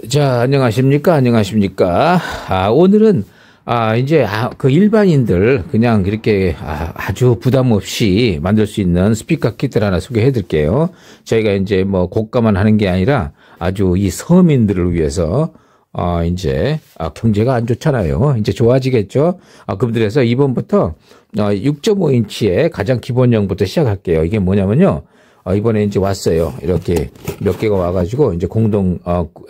자, 안녕하십니까? 안녕하십니까? 오늘은, 이제, 그 일반인들, 그냥 이렇게, 아주 부담 없이 만들 수 있는 스피커 키트를 하나 소개해 드릴게요. 저희가 이제 뭐 고가만 하는 게 아니라 아주 이 서민들을 위해서, 이제, 경제가 안 좋잖아요. 이제 좋아지겠죠? 그분들에서 이번부터, 6.5인치의 가장 기본형부터 시작할게요. 이게 뭐냐면요. 이번에 이제 왔어요. 이렇게 몇 개가 와가지고 이제 공동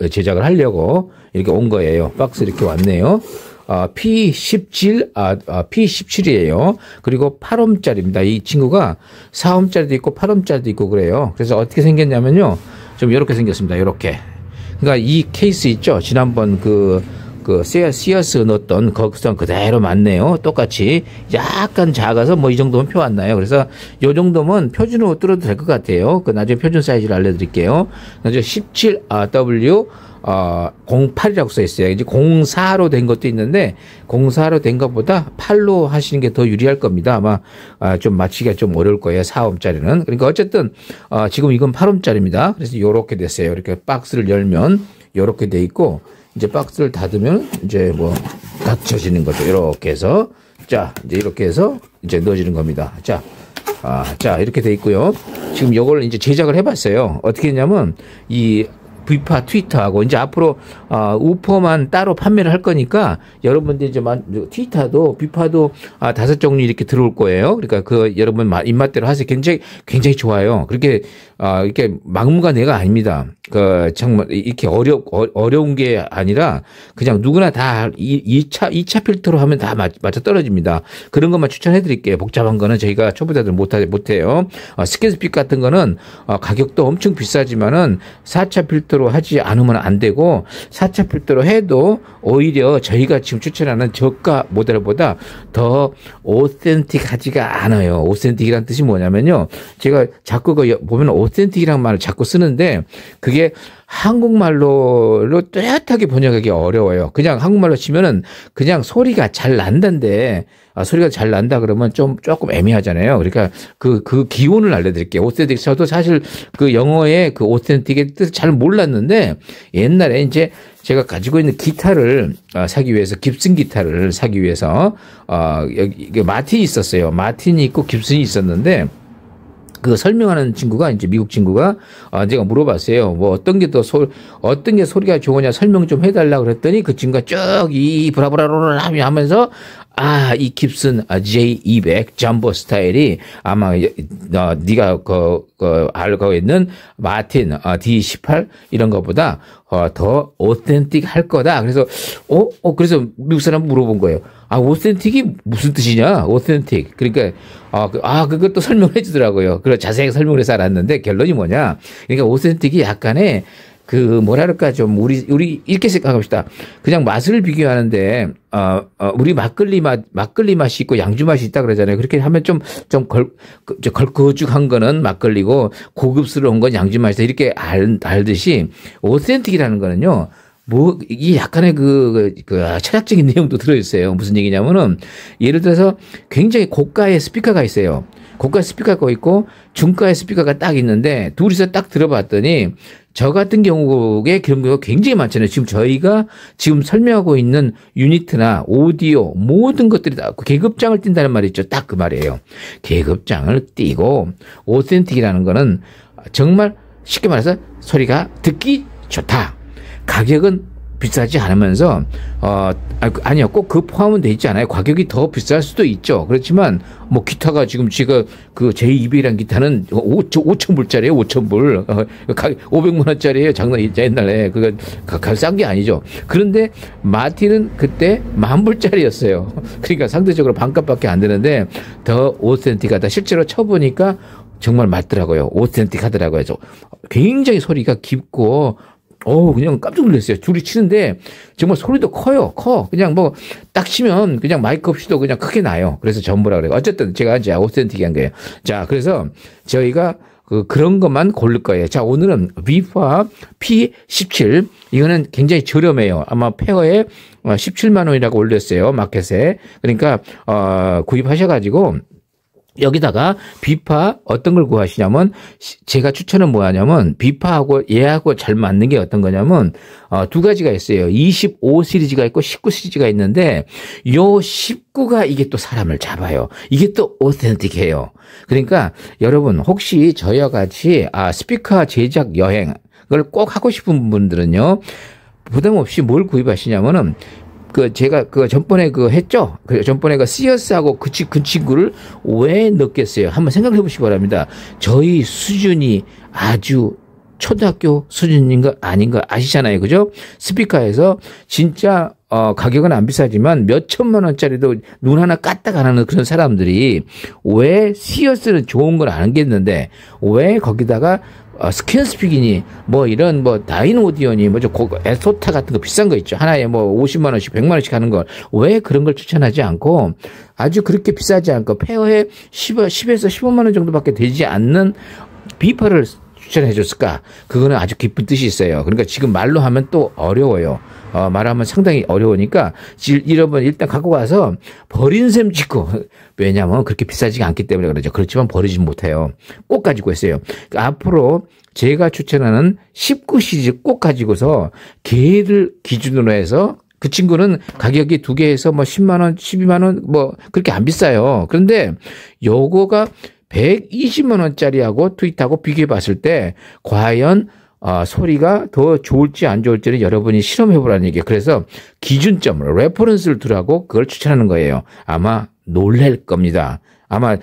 제작을 하려고 이렇게 온 거예요. 박스 이렇게 왔네요. P17이에요. 그리고 8옴짜리입니다. 이 친구가 4옴짜리도 있고 8옴짜리도 있고 그래요. 그래서 어떻게 생겼냐면요. 좀 이렇게 생겼습니다. 이렇게. 그러니까 이 케이스 있죠. 지난번 씨어스 넣었던 거기서 그대로 맞네요. 똑같이 약간 작아서 뭐 이 정도면 표 안 나요. 그래서 요 정도면 표준으로 뚫어도 될 것 같아요. 그 나중에 표준 사이즈를 알려드릴게요. 나중에 17W 08이라고 써 있어요. 이제 04로 된 것도 있는데 04로 된 것보다 8로 하시는 게 더 유리할 겁니다. 아마 좀 맞히기가 좀 어려울 거예요. 4옴짜리는. 그러니까 어쨌든 지금 이건 8옴짜리입니다. 그래서 요렇게 됐어요. 이렇게 박스를 열면 요렇게 돼 있고 이제 박스를 닫으면 이제 뭐 닫혀지는 거죠. 이렇게 해서 자 이제 이렇게 해서 이제 넣어지는 겁니다. 자, 자 이렇게 돼 있고요. 지금 요걸 이제 제작을 해봤어요. 어떻게 했냐면 이 비파 트위터하고 이제 앞으로 우퍼만 따로 판매를 할 거니까 여러분들 이제 트위터도 비파도 5종류 이렇게 들어올 거예요. 그러니까 그 여러분 입맛대로 하세요. 굉장히 좋아요. 그렇게 이렇게 막무가내가 아닙니다. 그 정말 이렇게 어려운 게 아니라 그냥 누구나 다 2차 필터로 하면 다 맞아 떨어집니다. 그런 것만 추천해 드릴게요. 복잡한 거는 저희가 초보자들 못해요. 스케스픽 같은 거는 가격도 엄청 비싸지만은 4차 필터로 하지 않으면 안 되고 4차 필터로 해도 오히려 저희가 지금 추천하는 저가 모델보다 더 오센틱하지가 않아요. 오센틱이라는 뜻이 뭐냐면요. 제가 자꾸 보면 오센틱이라는 말을 자꾸 쓰는데 그게 한국말로 뚜렷하게 번역하기 어려워요. 그냥 한국말로 치면은 그냥 소리가 잘 난다는데 소리가 잘 난다 그러면 조금 애매하잖아요. 그러니까 그 기본을 알려드릴게요. 오센틱 저도 사실 그 영어의 그 오센틱의 뜻을 잘 몰랐는데 옛날에 이제 제가 가지고 있는 기타를 사기 위해서 깁슨 기타를 사기 위해서 여기 마틴이 있었어요. 마틴이 있고 깁슨이 있었는데 그 설명하는 친구가 이제 미국 친구가 제가 물어봤어요. 뭐 어떤 게 소리가 좋으냐 설명 좀 해달라 그랬더니 그 친구가 쭉 이 브라브라로를 하면서 이 깁슨 J200 잠보 스타일이 아마 네가 알고 있는 마틴 D18 이런 것보다 더 오센틱 할 거다. 그래서 그래서 미국 사람 물어본 거예요. 오센틱이 무슨 뜻이냐? 오센틱. 그러니까 그것도 설명해 주더라고요. 그래서 자세하게 설명을 해서 알았는데 결론이 뭐냐? 그러니까 오센틱이 약간의 뭐랄까 좀 우리 이렇게 생각합시다. 그냥 맛을 비교하는데 우리 막걸리 맛이 있고 양주 맛이 있다 그러잖아요. 그렇게 하면 좀 걸쭉한 거는 막걸리고 고급스러운 건 양주 맛이다 이렇게 알듯이 오센틱이라는 거는요. 이 약간의 철학적인 내용도 들어있어요. 무슨 얘기냐면은, 예를 들어서 굉장히 고가의 스피커가 있어요. 고가 스피커가 있고, 중가의 스피커가 딱 있는데, 둘이서 딱 들어봤더니, 저 같은 경우의 경우가 굉장히 많잖아요. 지금 저희가 지금 설명하고 있는 유니트나 오디오, 모든 것들이 다 계급장을 띈다는 말이 있죠. 딱 그 말이에요. 계급장을 띄고, 오센틱이라는 거는 정말 쉽게 말해서 소리가 듣기 좋다. 가격은 비싸지 않으면서 아니요 꼭 그 포함은 돼 있지 않아요. 가격이 더 비쌀 수도 있죠. 그렇지만 뭐 기타가 지금 그 J200이라는 기타는 5,000불짜리예요. 5,000불 500만 원짜리예요. 옛날에 그거 싼 게 아니죠. 그런데 마틴은 그때 10,000불짜리였어요. 그러니까 상대적으로 반값밖에 안 되는데 더 오센틱하다. 실제로 쳐보니까 정말 맞더라고요. 오센틱 하더라고요. 굉장히 소리가 깊고 그냥 깜짝 놀랐어요. 둘이 치는데 정말 소리도 커요. 그냥 뭐 딱 치면 그냥 마이크 없이도 그냥 크게 나요. 그래서 전부라 그래요. 어쨌든 제가 이제 오센틱이 한 거예요. 자, 그래서 저희가 그런 것만 고를 거예요. 자, 오늘은 비파 P17 이거는 굉장히 저렴해요. 아마 페어에 17만 원이라고 올렸어요. 마켓에. 그러니까 구입하셔가지고 여기다가 비파 어떤 걸 구하시냐면 제가 추천은 뭐 하냐면 비파하고 얘하고 잘 맞는 게 어떤 거냐면 두 가지가 있어요. 25 시리즈가 있고 19 시리즈가 있는데 요 19가 이게 또 사람을 잡아요. 이게 또 오텐틱해요. 그러니까 여러분 혹시 저희와 같이 스피커 제작 여행을 꼭 하고 싶은 분들은요. 부담 없이 뭘 구입하시냐면은 제가 전번에 했죠? 전번에 시어스하고 그 친구를 왜 넣겠어요? 한번 생각해 보시기 바랍니다. 저희 수준이 아주 초등학교 수준인 거 아닌 거 아시잖아요. 그죠? 스피커에서 진짜 가격은 안 비싸지만 몇 천만 원짜리도 눈 하나 까딱 안 하는 그런 사람들이 왜 시어스는 좋은 걸 알겠는데 왜 거기다가 스캔스픽이니 뭐 이런 뭐 다이노디언이 뭐죠 에소타 같은 거 비싼 거 있죠. 하나에 뭐 50만 원씩 100만 원씩 하는 걸 왜 그런 걸 추천하지 않고 아주 그렇게 비싸지 않고 페어에 10에서 15만 원 정도밖에 되지 않는 비파를 추천해 줬을까? 그거는 아주 깊은 뜻이 있어요. 그러니까 지금 말로 하면 또 어려워요. 말하면 상당히 어려우니까 여러분 일단 갖고 가서 버린 셈 짓고 왜냐하면 그렇게 비싸지가 않기 때문에 그러죠. 그렇지만 버리지 못해요. 꼭 가지고 있어요. 그러니까 앞으로 제가 추천하는 19 시리즈 꼭 가지고서 걔를 기준으로 해서 그 친구는 가격이 두 개에서 뭐 10만 원, 12만 원 뭐 그렇게 안 비싸요. 그런데 요거가 120만 원짜리하고 트윗하고 비교해 봤을 때 과연 소리가 더 좋을지 안 좋을지는 여러분이 실험해 보라는 얘기예요. 그래서 기준점을 레퍼런스를 두라고 그걸 추천하는 거예요. 아마 놀랄 겁니다. 아마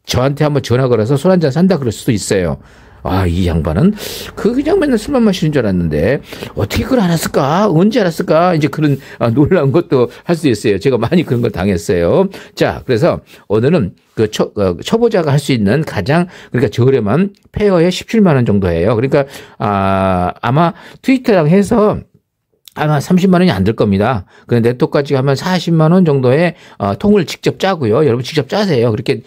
저한테 한번 전화 걸어서 술 한잔 산다 그럴 수도 있어요. 이 양반은 그냥 맨날 술만 마시는 줄 알았는데 어떻게 그걸 알았을까? 언제 알았을까? 이제 그런 놀라운 것도 할 수 있어요. 제가 많이 그런 걸 당했어요. 자, 그래서 오늘은 초보자가 할 수 있는 가장 그러니까 저렴한 페어에 17만 원 정도예요. 그러니까 아마 트위터랑 해서 아마 30만 원이 안 들 겁니다. 근데 네트워크까지 하면 40만 원 정도의 통을 직접 짜고요. 여러분 직접 짜세요. 그렇게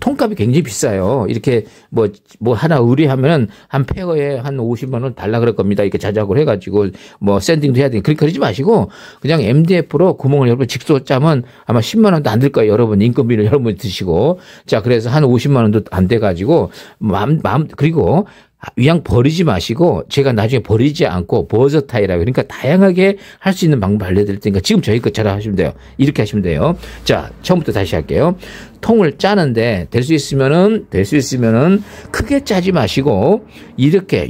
통값이 굉장히 비싸요. 이렇게 뭐 하나 의뢰하면은 한 페어에 한 50만 원 달라 그럴 겁니다. 이렇게 자작을 해가지고 뭐 샌딩도 해야 되니까 그러지 마시고 그냥 MDF로 구멍을 여러분 직소 짜면 아마 10만 원도 안 들 거예요. 여러분 인건비를 여러분이 드시고 자 그래서 한 50만 원도 안 돼가지고 그리고 위양 버리지 마시고 제가 나중에 버리지 않고 버저타이라고 그러니까 다양하게 할 수 있는 방법 알려드릴 테니까 지금 저희 것처럼 하시면 돼요. 이렇게 하시면 돼요. 자 처음부터 다시 할게요. 통을 짜는데 될 수 있으면은 크게 짜지 마시고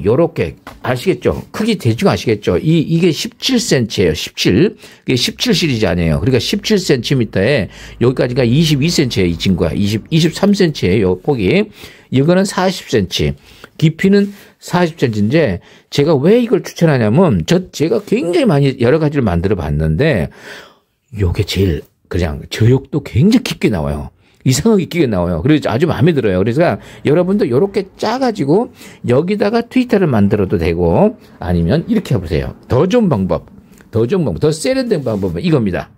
요렇게 아시겠죠? 크기 대충 아시겠죠? 이게 17cm예요. 17. 이게 17 시리즈 아니에요. 그러니까 17cm에 여기까지가 22cm예요. 이 친구가 23cm예요. 요 폭이. 이거는 40cm. 깊이는 40cm인데 제가 왜 이걸 추천하냐면 제가 굉장히 많이 여러 가지를 만들어 봤는데 요게 제일 그냥 저역도 굉장히 깊게 나와요. 이상하게 깊게 나와요. 그래서 아주 마음에 들어요. 그래서 여러분도 요렇게 짜가지고 여기다가 트위터를 만들어도 되고 아니면 이렇게 해보세요. 더 좋은 방법, 더 세련된 방법은 이겁니다.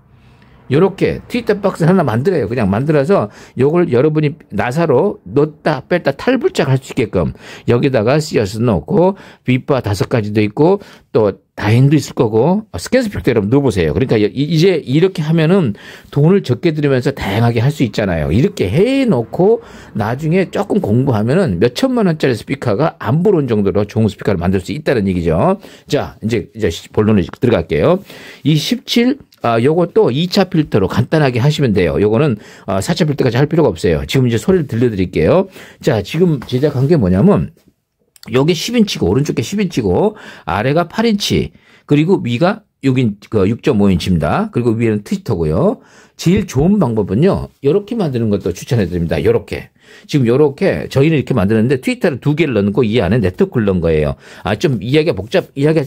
요렇게 트위터 박스 하나 만들어요. 그냥 만들어서 요걸 여러분이 나사로 넣었다 뺐다 탈불짝 할 수 있게끔 여기다가 씨앗을 넣고 비파 5가지도 있고 또 다행도 있을 거고 스캔스픽도 여러분 넣어보세요. 그러니까 이제 이렇게 하면은 돈을 적게 들이면서 다양하게 할 수 있잖아요. 이렇게 해놓고 나중에 조금 공부하면은 몇 천만 원짜리 스피커가 안 보는 정도로 좋은 스피커를 만들 수 있다는 얘기죠. 자 이제 본론에 들어갈게요. 이 17 요것도 2차 필터로 간단하게 하시면 돼요. 요거는 4차 필터까지 할 필요가 없어요. 지금 이제 소리를 들려드릴게요. 자, 지금 제작한 게 뭐냐면 요게 10인치고 오른쪽에 10인치고 아래가 8인치 그리고 위가 6.5인치입니다. 그리고 위에는 트위터고요. 제일 좋은 방법은요. 요렇게 만드는 것도 추천해 드립니다. 요렇게. 지금 요렇게 저희는 이렇게 만드는데 트위터를 2개를 넣고 이 안에 네트워크를 넣은 거예요. 좀 이야기가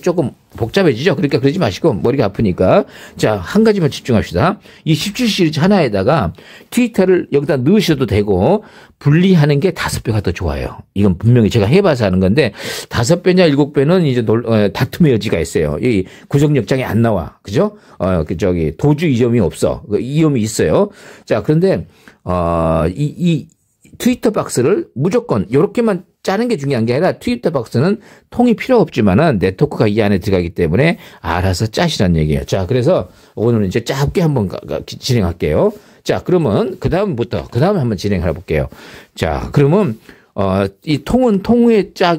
조금 복잡해지죠. 그러니까 그러지 마시고 머리가 아프니까. 자, 한 가지만 집중합시다. 이 17 시리즈 하나에다가 트위터를 여기다 넣으셔도 되고 분리하는 게 5배가 더 좋아요. 이건 분명히 제가 해봐서 하는 건데 5배냐 7배는 이제 다툼의 여지가 있어요. 이 구성역장이 안 나와. 그죠? 도주 이점이 없어. 이점이 있어요. 자, 그런데 트위터 박스를 무조건 이렇게만 짜는 게 중요한 게 아니라 트위터 박스는 통이 필요 없지만은 네트워크가 이 안에 들어가기 때문에 알아서 짜시라는 얘기예요. 자, 그래서 오늘은 이제 짧게 한번 진행할게요. 자, 그러면 그 다음에 한번 진행해 볼게요. 자, 그러면 이 통은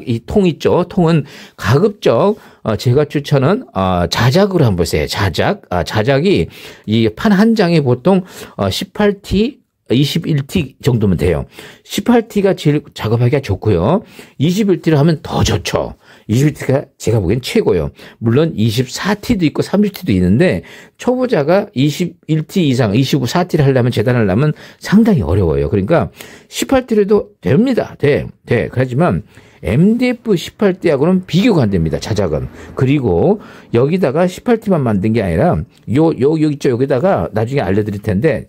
이 통 있죠. 통은 가급적 제가 추천은 자작으로 한번 보세요. 자작이 이 판 한 장에 보통 18T 21T 정도면 돼요. 18T가 제일 작업하기가 좋고요. 21T를 하면 더 좋죠. 21T가 제가 보기엔 최고요. 물론 24T도 있고 30T도 있는데 초보자가 21T 이상 24T를 하려면 재단하려면 상당히 어려워요. 그러니까 18T로도 됩니다. 돼. 그렇지만 MDF 18T하고는 비교가 안 됩니다. 자작은. 그리고 여기다가 18T만 만든 게 아니라 여기다가 나중에 알려드릴 텐데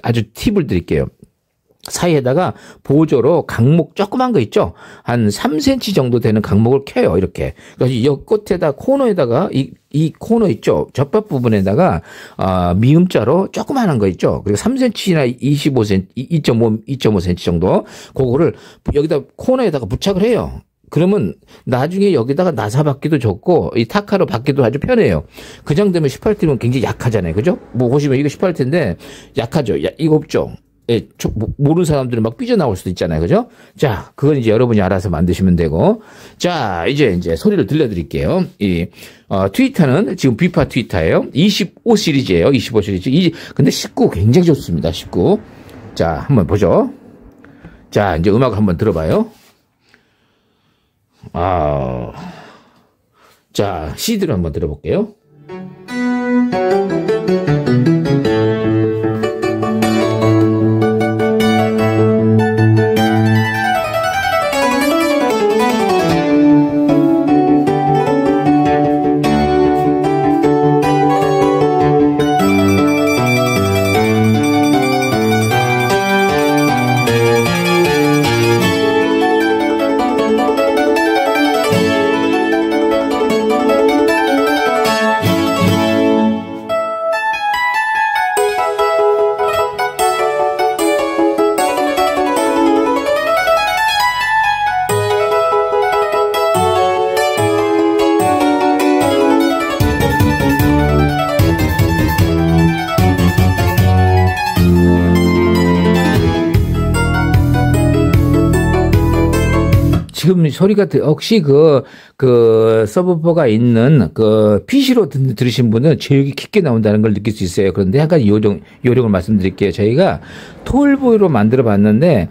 아주 팁을 드릴게요. 사이에다가 보조로 강목 조그만 거 있죠? 한 3cm 정도 되는 강목을 켜요. 이렇게. 그래서 이 끝에다 코너에다가 이 코너 있죠? 젖밥 부분에다가 미음자로 조그만한 거 있죠? 그리고 3cm나 25cm, 2.5cm 정도 그거를 여기다 코너에다가 부착을 해요. 그러면 나중에 여기다가 나사 받기도 좋고 이 타카로 받기도 아주 편해요. 그 정도면 18T면 굉장히 약하잖아요. 그죠? 뭐 보시면 이거 18T인데 약하죠. 이거 없죠? 예, 모르는 사람들은 막 삐져나올 수도 있잖아요. 그죠? 자, 그건 이제 여러분이 알아서 만드시면 되고. 자, 이제 소리를 들려드릴게요. 트위터는 지금 비파 트위터예요. 25 시리즈예요. 25 시리즈. 근데 19 굉장히 좋습니다. 19. 자, 한번 보죠. 자, 이제 음악을 한번 들어봐요. 자, CD를 한번 들어볼게요. 지금 소리가 혹시 그 서브퍼가 있는 그 PC로 들으신 분은 제역이 깊게 나온다는 걸 느낄 수 있어요. 그런데 한 가지 요령을 말씀드릴게요. 저희가 톨보이로 만들어 봤는데,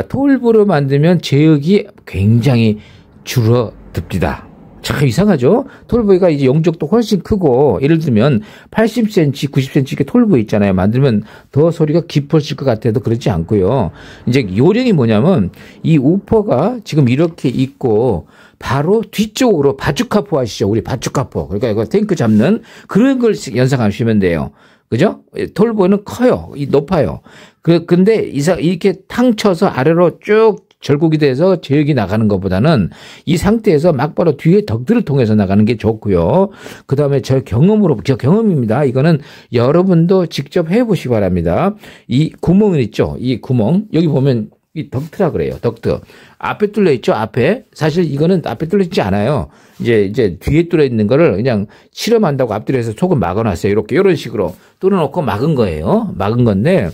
톨보이로 만들면 제역이 굉장히 줄어듭니다. 참 이상하죠? 톨보이가 이제 용적도 훨씬 크고, 예를 들면 80cm, 90cm 이렇게 톨보이 있잖아요. 만들면 더 소리가 깊어질 것 같아도 그렇지 않고요. 이제 요령이 뭐냐면, 이 우퍼가 지금 이렇게 있고, 바로 뒤쪽으로 바주카포 아시죠? 우리 바주카포. 그러니까 이거 탱크 잡는 그런 걸 연상하시면 돼요. 그죠? 톨보이는 커요. 높아요. 근데 이렇게 탕 쳐서 아래로 쭉 절곡이 돼서 제역이 나가는 것보다는 이 상태에서 막바로 뒤에 덕들을 통해서 나가는 게 좋고요. 그 다음에 저 경험입니다. 이거는 여러분도 직접 해보시기 바랍니다. 이 구멍은 있죠. 이 구멍. 여기 보면 이 덕트라 그래요. 덕트. 앞에 뚫려 있죠. 앞에. 사실 이거는 앞에 뚫려 있지 않아요. 이제 뒤에 뚫려 있는 거를 그냥 실험한다고 앞뒤로해서 속을 막아놨어요. 이런 식으로 뚫어놓고 막은 거예요. 막은 건데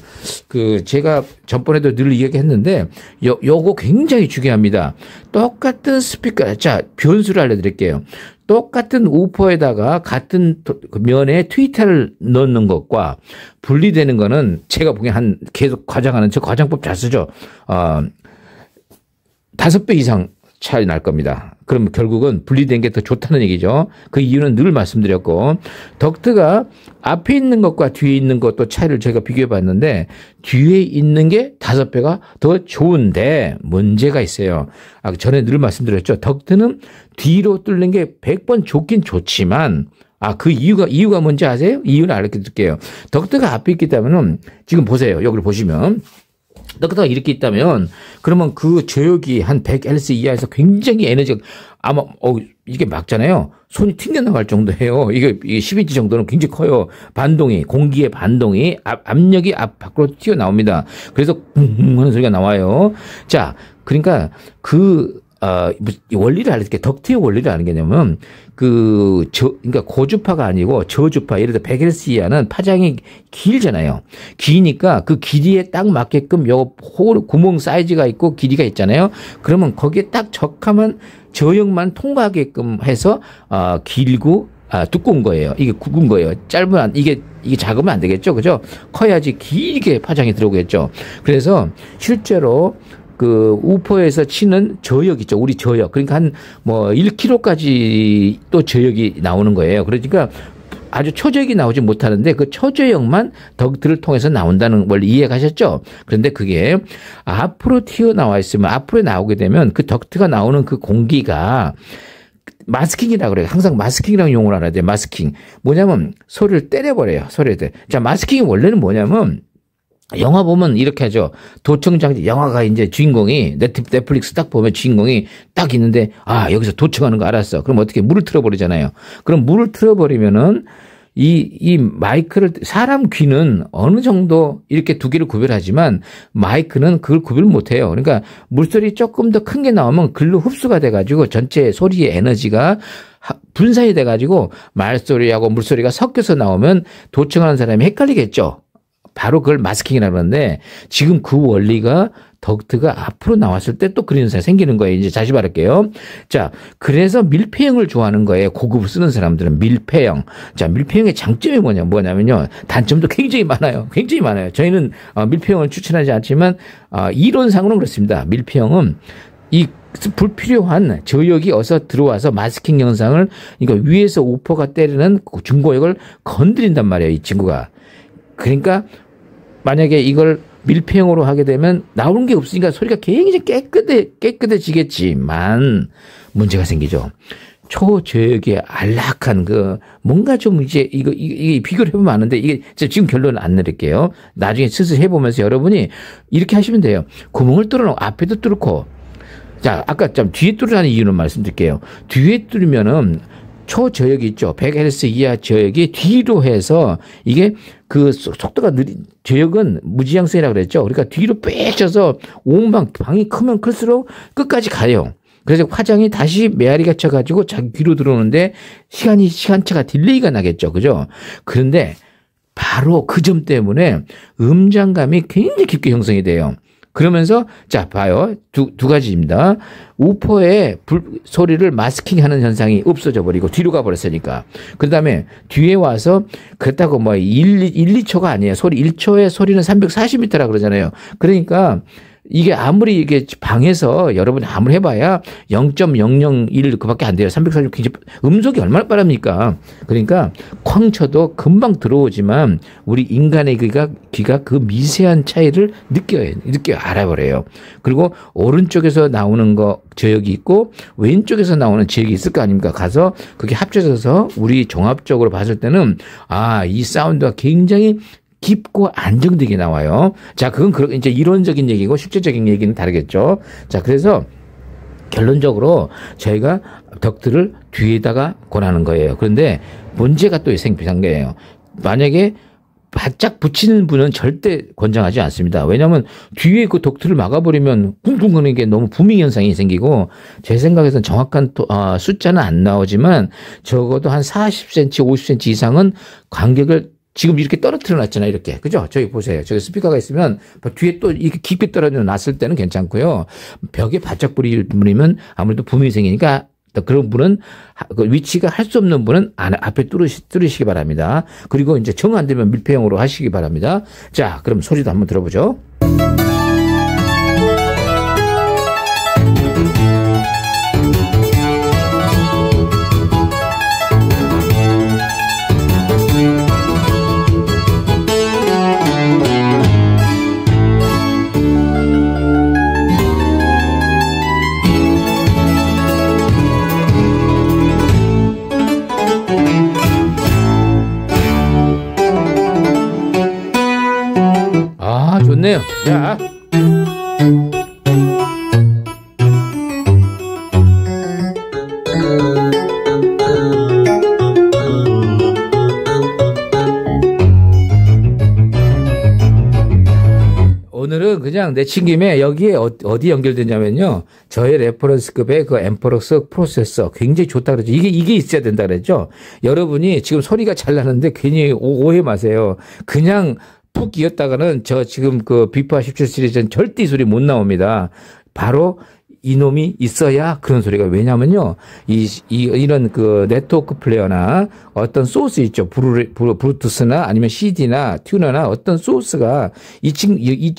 제가 전번에도 늘 얘기했는데 요거 굉장히 중요합니다. 똑같은 스피커. 자, 변수를 알려드릴게요. 똑같은 우퍼에다가 같은 면에 트위터를 넣는 것과 분리되는 거는 제가 보기엔 계속 과장하는 저 과장법 잘 쓰죠. 5배 이상 차이 날 겁니다. 그럼 결국은 분리된 게 더 좋다는 얘기죠. 그 이유는 늘 말씀드렸고, 덕트가 앞에 있는 것과 뒤에 있는 것도 차이를 제가 비교해 봤는데, 뒤에 있는 게 5배가 더 좋은데 문제가 있어요. 전에 늘 말씀드렸죠. 덕트는 뒤로 뚫는 게 100번 좋긴 좋지만, 그 이유가 뭔지 아세요? 이유는 알려드릴게요. 덕트가 앞에 있기 때문에, 지금 보세요. 여기를 보시면. 덕트가 이렇게 있다면, 그러면 그 제역이 한 100Hz 이하에서 굉장히 에너지가, 아마, 이게 막잖아요. 손이 튕겨나갈 정도예요. 이게 10인치 정도는 굉장히 커요. 공기의 반동이, 압력이 밖으로 튀어나옵니다. 그래서, 하는 소리가 나와요. 자, 그러니까 원리를 알려줄게. 덕트의 원리를 아는 게 뭐냐면, 그러니까 고주파가 아니고 저주파, 예를 들어 100Hz 이하는 파장이 길잖아요. 기니까 그 길이에 딱 맞게끔 요 구멍 사이즈가 있고 길이가 있잖아요. 그러면 거기에 딱 적합한 저역만 통과하게끔 해서, 길고, 두꺼운 거예요. 이게 굵은 거예요. 짧으면, 이게 작으면 안 되겠죠. 그죠? 커야지 길게 파장이 들어오겠죠. 그래서 실제로 그 우퍼에서 치는 저역 있죠. 우리 저역. 그러니까 한 뭐 1km까지 또 저역이 나오는 거예요. 그러니까 아주 초저역이 나오지 못하는데 그 초저역만 덕트를 통해서 나온다는 원리 이해가셨죠? 그런데 그게 앞으로 튀어나와 있으면 앞으로 나오게 되면 그 덕트가 나오는 그 공기가 마스킹이라고 그래요. 항상 마스킹이라는 용어를 알아야 돼요. 마스킹. 뭐냐면 소리를 때려버려요. 소리를 때려. 자, 마스킹이 원래는 뭐냐면 영화 보면 이렇게 하죠. 도청장치, 영화가 이제 주인공이, 넷플릭스 딱 보면 주인공이 딱 있는데, 여기서 도청하는 거 알았어. 그럼 어떻게 물을 틀어버리잖아요. 그럼 물을 틀어버리면은, 이 마이크를, 사람 귀는 어느 정도 이렇게 두 개를 구별하지만, 마이크는 그걸 구별 못 해요. 그러니까 물소리 조금 더 큰 게 나오면 글로 흡수가 돼가지고 전체 소리의 에너지가 분산이 돼가지고 말소리하고 물소리가 섞여서 나오면 도청하는 사람이 헷갈리겠죠. 바로 그걸 마스킹이라고 하는데 지금 그 원리가 덕트가 앞으로 나왔을 때 또 그런 현상이 생기는 거예요. 이제 다시 말할게요. 자, 그래서 밀폐형을 좋아하는 거예요. 고급을 쓰는 사람들은 밀폐형. 자, 밀폐형의 장점이 뭐냐면요. 단점도 굉장히 많아요. 굉장히 많아요. 저희는 밀폐형을 추천하지 않지만 이론상으로는 그렇습니다. 밀폐형은 이 불필요한 저역이 어서 들어와서 마스킹 현상을 그러니까 위에서 우퍼가 때리는 중고역을 건드린단 말이에요. 이 친구가. 그러니까 만약에 이걸 밀폐형으로 하게 되면 나오는 게 없으니까 소리가 굉장히 깨끗해지겠지만 문제가 생기죠. 초저역의 안락한 뭔가 좀 이제 이게 비교를 해보면 아는데 이게 지금 결론은 안 내릴게요. 나중에 스스로 해보면서 여러분이 이렇게 하시면 돼요. 구멍을 뚫어놓고 앞에도 뚫고 자, 아까 좀 뒤에 뚫으라는 이유는 말씀드릴게요. 뒤에 뚫으면은 초저역이 있죠. 100Hz 이하 저역이 뒤로 해서 이게 그 속도가 느린 저역은 무지향성이라고 그랬죠. 그러니까 뒤로 빽 쳐서 방이 크면 클수록 끝까지 가요. 그래서 화장이 다시 메아리가 쳐가지고 자기 귀로 들어오는데 시간차가 딜레이가 나겠죠. 그죠? 그런데 바로 그 점 때문에 음장감이 굉장히 깊게 형성이 돼요. 그러면서 자 봐요. 두 가지입니다. 우퍼의 소리를 마스킹하는 현상이 없어져 버리고 뒤로 가버렸으니까. 그다음에 뒤에 와서 그렇다고 2초가 아니에요. 1초의 소리는 340m라 그러잖아요. 그러니까 이게 아무리 이게 방에서 여러분이 아무리 해봐야 0.001 그밖에 안 돼요. 340 음속이 얼마나 빠릅니까? 그러니까 쾅 쳐도 금방 들어오지만 우리 인간의 귀가 그 미세한 차이를 느껴요. 알아버려요. 그리고 오른쪽에서 나오는 저역이 있고 왼쪽에서 나오는 저역이 있을 거 아닙니까? 가서 그게 합쳐져서 우리 종합적으로 봤을 때는 이 사운드가 굉장히 깊고 안정되게 나와요. 자, 그건 이제 이론적인 얘기고 실제적인 얘기는 다르겠죠. 자, 그래서 결론적으로 저희가 덕트를 뒤에다가 권하는 거예요. 그런데 문제가 또 생기는 거예요. 만약에 바짝 붙이는 분은 절대 권장하지 않습니다. 왜냐하면 뒤에 그 덕트를 막아버리면 쿵쿵거리는 게 너무 부밍 현상이 생기고 제 생각에서는 정확한 숫자는 안 나오지만 적어도 한 40cm, 50cm 이상은 간격을 지금 이렇게 떨어뜨려 놨잖아요. 이렇게. 그죠? 저기 보세요. 저기 스피커가 있으면 뒤에 또 이렇게 깊게 떨어져 놨을 때는 괜찮고요. 벽에 바짝 뿌리면 아무래도 부밍이 생기니까 그런 분은 위치가 할 수 없는 분은 앞에 뚫으시기 바랍니다. 그리고 이제 정 안 되면 밀폐형으로 하시기 바랍니다. 자, 그럼 소리도 한번 들어보죠. 좋네요. 자. 오늘은 그냥 그냥 내친 김에 여기에 어디 연결되냐면요. 저의 레퍼런스급의 그 엠퍼럭스 프로세서 굉장히 좋다 그러죠. 이게 있어야 된다 그랬죠. 여러분이 지금 소리가 잘 나는데 괜히 오해 마세요. 그냥 푹 끼었다가는 저 지금 그 비파 17 시리즈는 절대 이 소리 못 나옵니다. 바로 이놈이 있어야 그런 소리가. 왜냐면요. 이런 그 네트워크 플레이어나 어떤 소스 있죠. 브루투스나 아니면 CD나 튜너나 어떤 소스가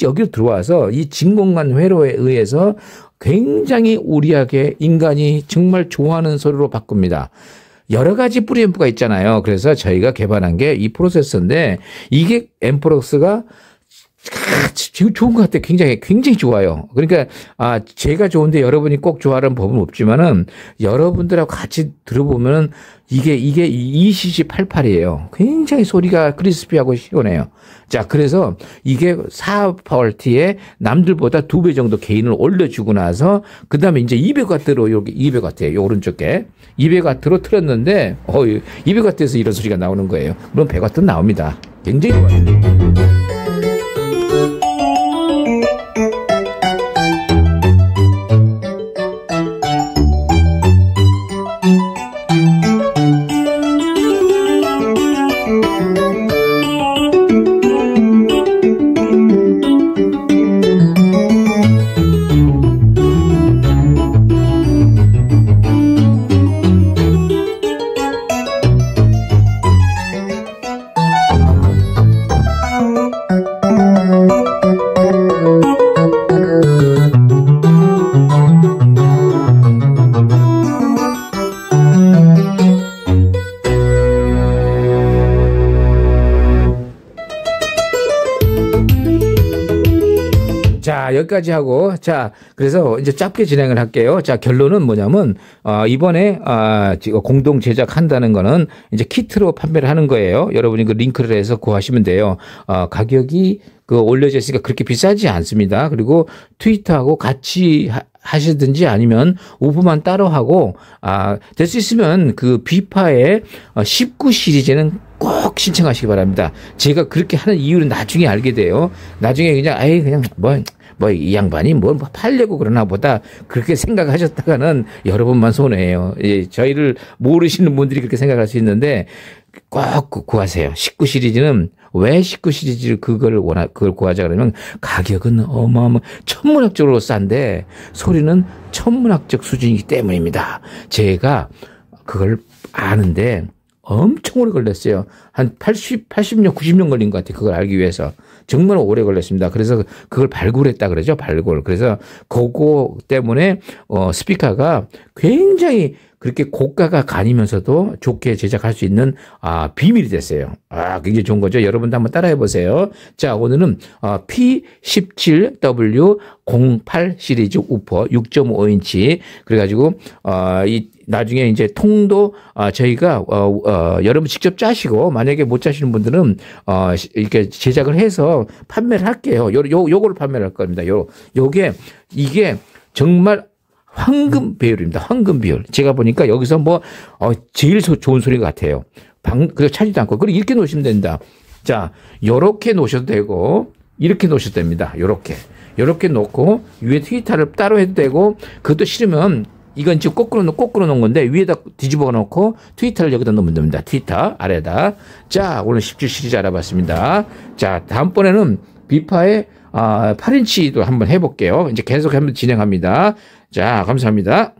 여기로 들어와서 이 진공관 회로에 의해서 굉장히 우리에게 인간이 정말 좋아하는 소리로 바꿉니다. 여러 가지 프리앰프가 있잖아요. 그래서 저희가 개발한 게 이 프로세서인데 이게 엠프럭스가 좋은 것 같아요. 굉장히 좋아요. 그러니까, 제가 좋은데 여러분이 꼭 좋아하는 법은 없지만은 여러분들하고 같이 들어보면은 이게 ECC88이에요. 굉장히 소리가 크리스피하고 시원해요. 자, 그래서 이게 4파월티에 남들보다 2배 정도 게인을 올려주고 나서 그 다음에 이제 200W로 여기 200W예요. 요 오른쪽에 200W로 틀었는데, 200W에서 이런 소리가 나오는 거예요. 물론 100W 나옵니다. 굉장히 좋아요. 자, 여기까지 하고, 자, 그래서 이제 짧게 진행을 할게요. 자, 결론은 뭐냐면, 이번에, 공동 제작한다는 거는 이제 키트로 판매를 하는 거예요. 여러분이 그 링크를 해서 구하시면 돼요. 가격이 올려져 있으니까 그렇게 비싸지 않습니다. 그리고 트위터하고 같이 하시든지 아니면 오프만 따로 하고, 될 수 있으면 그 비파의 19 시리즈는 꼭 신청하시기 바랍니다. 제가 그렇게 하는 이유는 나중에 알게 돼요. 나중에 그냥 이 양반이 뭘 팔려고 그러나 보다 그렇게 생각하셨다가는 여러분만 손해예요. 저희를 모르시는 분들이 그렇게 생각할 수 있는데 꼭 구하세요. 19 시리즈는 왜 19 시리즈를 그걸 구하자 그러면 가격은 천문학적으로 싼데 소리는 천문학적 수준이기 때문입니다. 제가 그걸 아는데 엄청 오래 걸렸어요. 한 80년, 90년 걸린 것 같아요. 그걸 알기 위해서. 정말 오래 걸렸습니다. 그래서 그걸 발굴했다 그러죠. 발굴. 그래서 그거 때문에 스피커가 굉장히 그렇게 고가가 가니면서도 좋게 제작할 수 있는 비밀이 됐어요. 굉장히 좋은 거죠. 여러분도 한번 따라해 보세요. 자, 오늘은 P17W08 시리즈 우퍼 6.5인치 그래가지고 나중에 이제 통도 저희가 여러분 직접 짜시고 만약에 못 짜시는 분들은 이렇게 제작을 해서 판매를 할게요. 요거를 판매를 할 겁니다. 이게 정말 황금 비율입니다. 황금 비율. 제가 보니까 여기서 제일 좋은 소리 같아요. 그래서 차지도 않고. 그리고 이렇게 놓으시면 된다. 자, 요렇게 놓으셔도 되고, 이렇게 놓으셔도 됩니다. 요렇게 놓고, 위에 트위터를 따로 해도 되고, 그것도 싫으면, 이건 지금 거꾸로 놓은 건데, 위에다 뒤집어 놓고, 트위터를 여기다 놓으면 됩니다. 트위터, 아래다. 자, 오늘 17 시리즈 알아봤습니다. 자, 다음번에는 비파의 8인치도 한번 해볼게요. 이제 계속 한번 진행합니다. 자, 감사합니다.